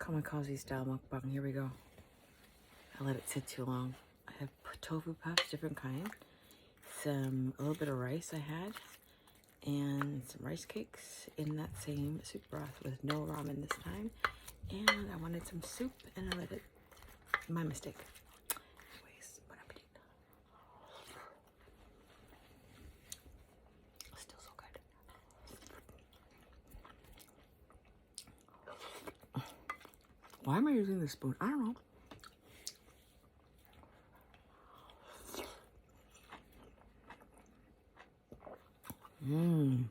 kamikaze style mukbang. Here we go. I let it sit too long. I have tofu puffs, different kind. A little bit of rice I had, and some rice cakes in that same soup broth with no ramen this time. And I wanted some soup, and I let it. My mistake. Anyways, bon appetit. Still so good. Why am I using this spoon? I don't know. Mmm.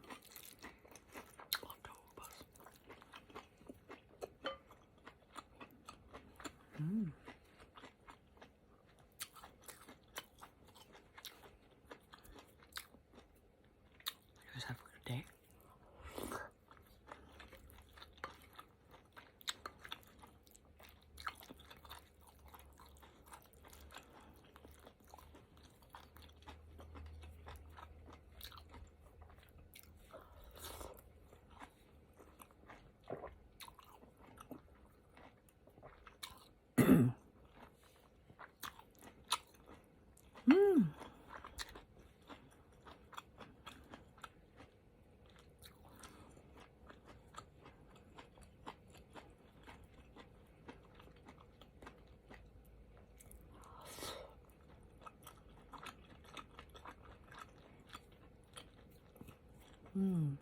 Mmm. You guys have a good day. Mmm. Mmm.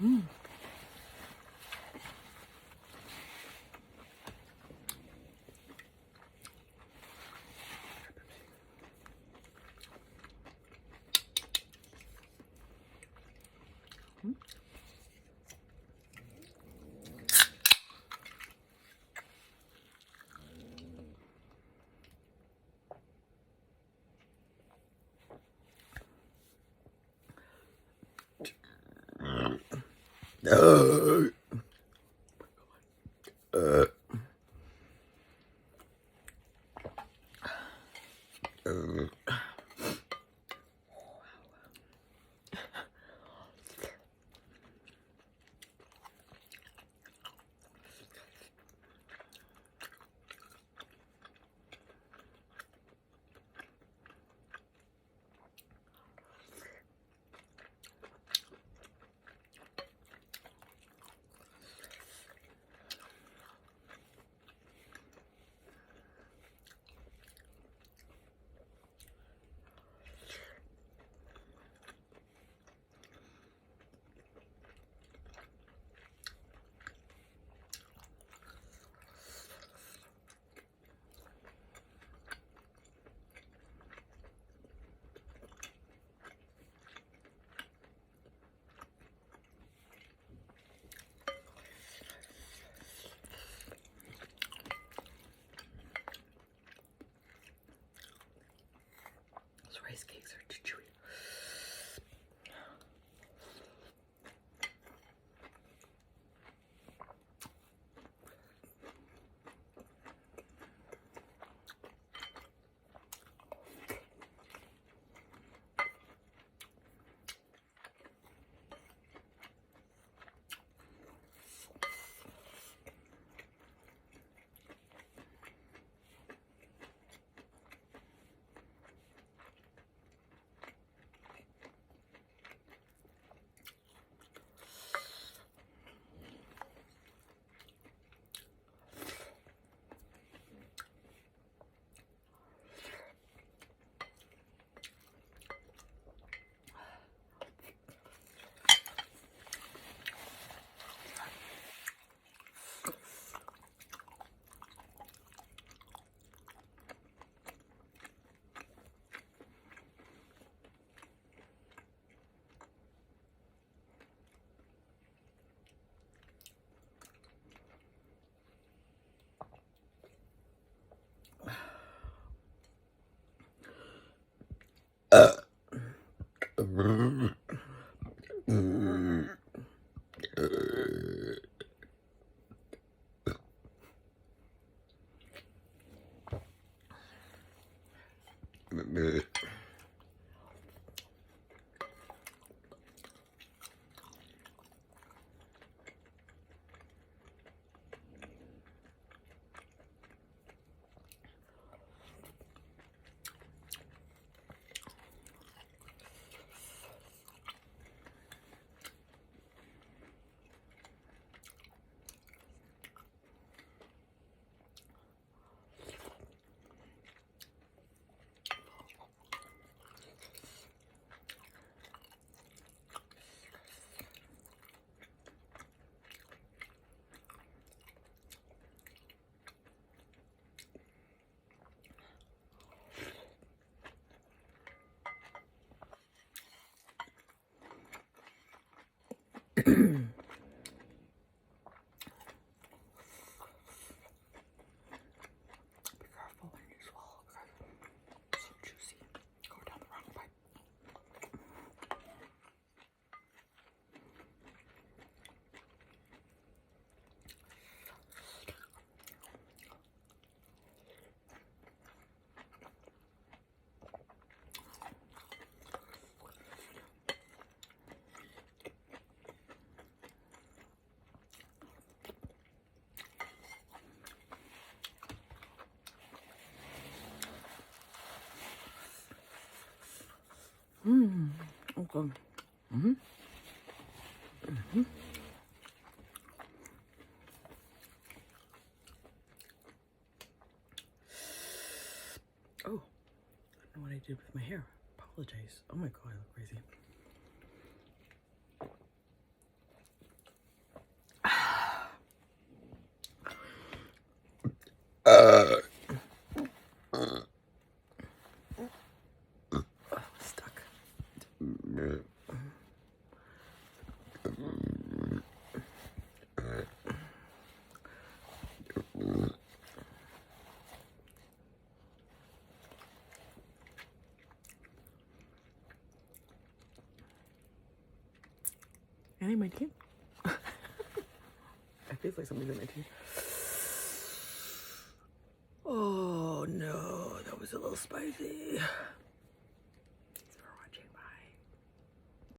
Mmm. rice cakes are too chewy. Be careful when you swallow, guys. So juicy. Go down the wrong pipe. Okay. Oh, I don't know what I did with my hair. Apologize. Oh my god, I look crazy. Stuck. And in my teeth. It feels like something's in my teeth. Oh no, that was a little spicy.